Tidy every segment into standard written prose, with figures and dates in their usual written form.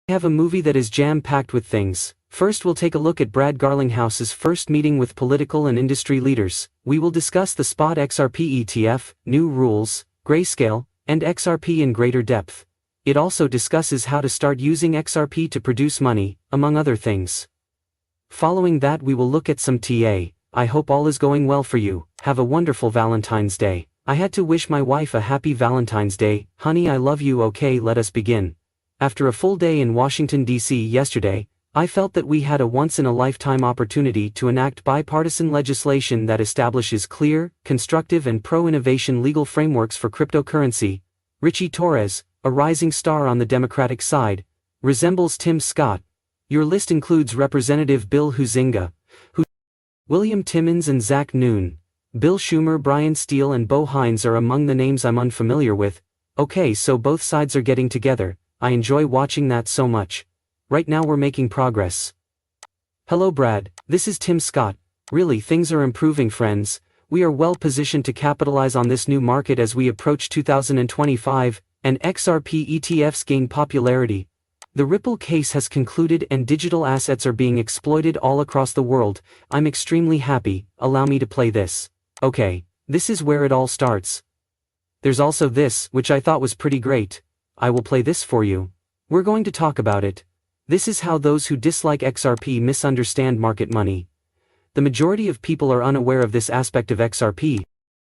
I have a movie that is jam-packed with things. First we'll take a look at Brad Garlinghouse's first meeting with political and industry leaders. We will discuss the spot XRP ETF, new rules, grayscale, and XRP in greater depth. It also discusses how to start using XRP to produce money, among other things. Following that we will look at some TA. I hope all is going well for you. Have a wonderful Valentine's Day. I had to wish my wife a happy Valentine's Day. Honey, I love you. Okay, let us begin. After a full day in Washington, D.C. yesterday, I felt that we had a once-in-a-lifetime opportunity to enact bipartisan legislation that establishes clear, constructive and pro-innovation legal frameworks for cryptocurrency. Richie Torres, a rising star on the Democratic side, resembles Tim Scott. Your list includes Representative Bill Huizenga, William Timmons and Zach Noon. Bill Schumer, Brian Steele and Bo Hines are among the names I'm unfamiliar with. Okay, so both sides are getting together. I enjoy watching that so much. Right now we're making progress. Hello Brad, this is Tim Scott. Really, things are improving, friends. We are well positioned to capitalize on this new market as we approach 2025, and XRP ETFs gain popularity. The Ripple case has concluded and digital assets are being exploited all across the world. I'm extremely happy. Allow me to play this. Okay, this is where it all starts. There's also this, which I thought was pretty great. I will play this for you. We're going to talk about it. This is how those who dislike XRP misunderstand market money. The majority of people are unaware of this aspect of XRP.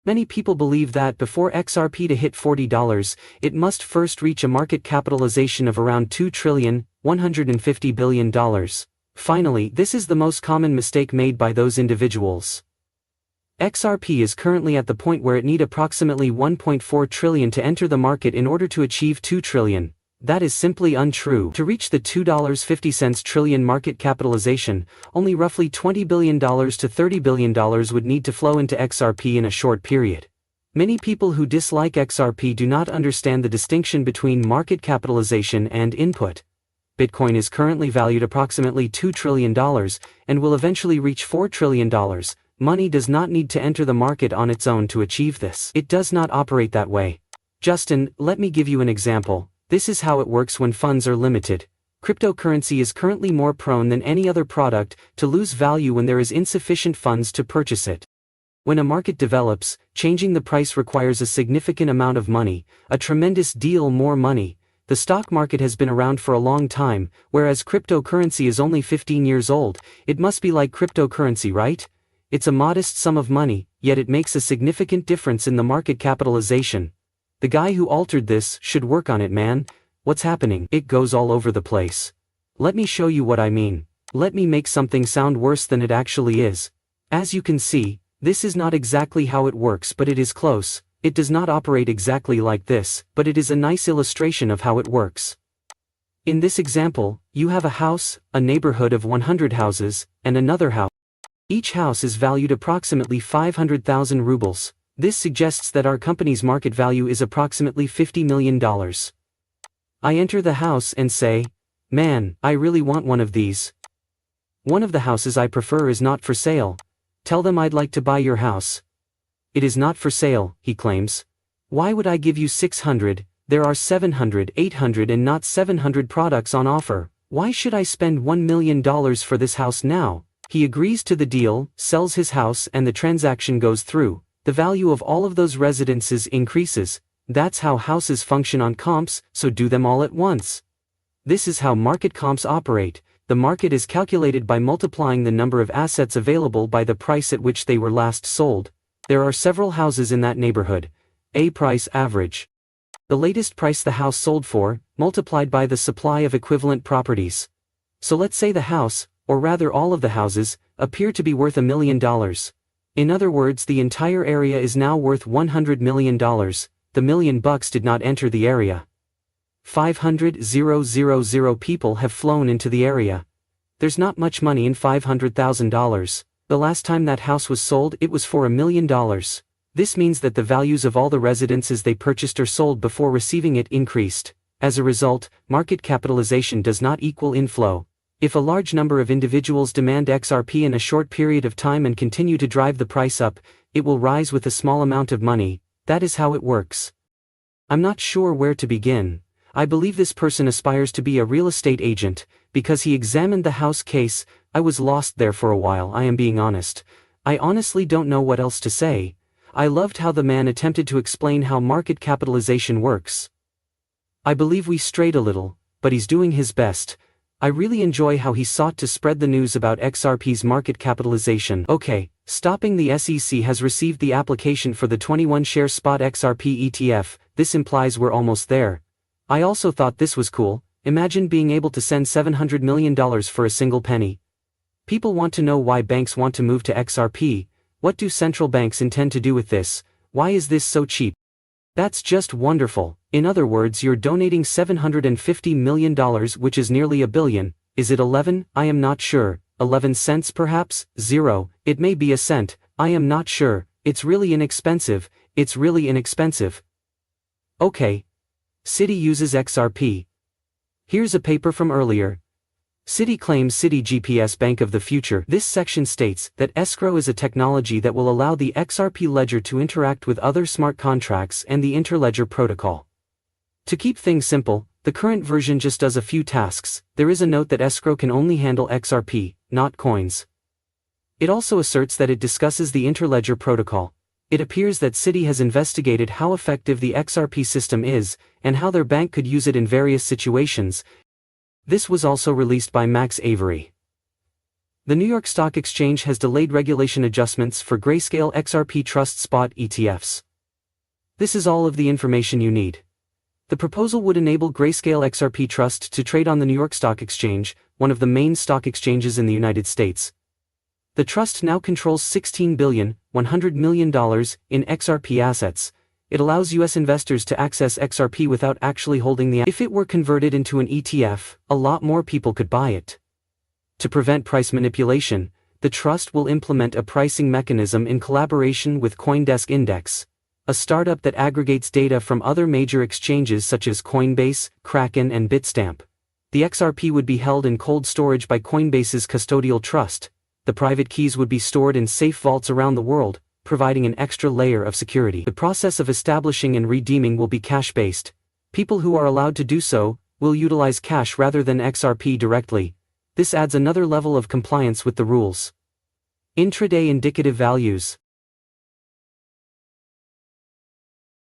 Many people believe that before XRP to hit $40, it must first reach a market capitalization of around $2,150 billion. Finally, this is the most common mistake made by those individuals. XRP is currently at the point where it need approximately $1.4 trillion to enter the market in order to achieve $2 trillion. That is simply untrue. To reach the $2.50 trillion market capitalization, only roughly $20 billion to $30 billion would need to flow into XRP in a short period. Many people who dislike XRP do not understand the distinction between market capitalization and input. Bitcoin is currently valued approximately $2 trillion and will eventually reach $4 trillion. Money does not need to enter the market on its own to achieve this. It does not operate that way. Justin, let me give you an example. This is how it works when funds are limited. Cryptocurrency is currently more prone than any other product to lose value when there is insufficient funds to purchase it. When a market develops, changing the price requires a significant amount of money, a tremendous deal more money. The stock market has been around for a long time, whereas cryptocurrency is only 15 years old. It must be like cryptocurrency, right? It's a modest sum of money, yet it makes a significant difference in the market capitalization. The guy who altered this should work on it, man. What's happening? It goes all over the place. Let me show you what I mean. Let me make something sound worse than it actually is. As you can see, this is not exactly how it works, but it is close. It does not operate exactly like this, but it is a nice illustration of how it works. In this example, you have a house, a neighborhood of 100 houses, and another house. Each house is valued approximately 500,000 rubles. This suggests that our company's market value is approximately $50 million. I enter the house and say, man, I really want one of these. One of the houses I prefer is not for sale. Tell them I'd like to buy your house. It is not for sale, he claims. Why would I give you 600? There are 700, 800 and not 700 products on offer. Why should I spend $1 million for this house now? He agrees to the deal, sells his house and the transaction goes through. The value of all of those residences increases. That's how houses function on comps, so do them all at once. This is how market comps operate. The market is calculated by multiplying the number of assets available by the price at which they were last sold. There are several houses in that neighborhood. A price average. The latest price the house sold for, multiplied by the supply of equivalent properties. So let's say the house, or rather all of the houses, appear to be worth $1 million. In other words, the entire area is now worth $100 million. The $1 million did not enter the area. 500,000 people have flown into the area. There's not much money in $500,000. The last time that house was sold, it was for $1 million. This means that the values of all the residences they purchased or sold before receiving it increased. As a result, market capitalization does not equal inflow. If a large number of individuals demand XRP in a short period of time and continue to drive the price up, it will rise with a small amount of money. That is how it works. I'm not sure where to begin. I believe this person aspires to be a real estate agent, because he examined the house case. I was lost there for a while, I am being honest. I honestly don't know what else to say. I loved how the man attempted to explain how market capitalization works. I believe we strayed a little, but he's doing his best. I really enjoy how he sought to spread the news about XRP's market capitalization. Okay, stopping. The SEC has received the application for the 21-share spot XRP ETF, this implies we're almost there. I also thought this was cool. Imagine being able to send $700 million for a single penny. People want to know why banks want to move to XRP. What do central banks intend to do with this? Why is this so cheap? That's just wonderful. In other words, you're donating $750 million, which is nearly $1 billion. Is it 11? I am not sure. 11 cents perhaps? 0. It may be a cent. I am not sure. It's really inexpensive. It's really inexpensive. Okay. Citi uses XRP. Here's a paper from earlier. Citi claims Citi GPS Bank of the Future. This section states that escrow is a technology that will allow the XRP ledger to interact with other smart contracts and the interledger protocol. To keep things simple, the current version just does a few tasks. There is a note that escrow can only handle XRP, not coins. It also asserts that it discusses the interledger protocol. It appears that Citi has investigated how effective the XRP system is, and how their bank could use it in various situations. This was also released by Max Avery. The New York Stock Exchange has delayed regulation adjustments for Grayscale XRP Trust Spot ETFs. This is all of the information you need. The proposal would enable Grayscale XRP Trust to trade on the New York Stock Exchange, one of the main stock exchanges in the United States. The trust now controls $16 billion, $100 million in XRP assets. It allows U.S. investors to access XRP without actually holding the asset. If it were converted into an ETF, a lot more people could buy it. To prevent price manipulation, the trust will implement a pricing mechanism in collaboration with CoinDesk Index, a startup that aggregates data from other major exchanges such as Coinbase, Kraken and Bitstamp. The XRP would be held in cold storage by Coinbase's custodial trust. The private keys would be stored in safe vaults around the world, providing an extra layer of security. The process of establishing and redeeming will be cash-based. People who are allowed to do so will utilize cash rather than XRP directly. This adds another level of compliance with the rules. Intraday indicative values.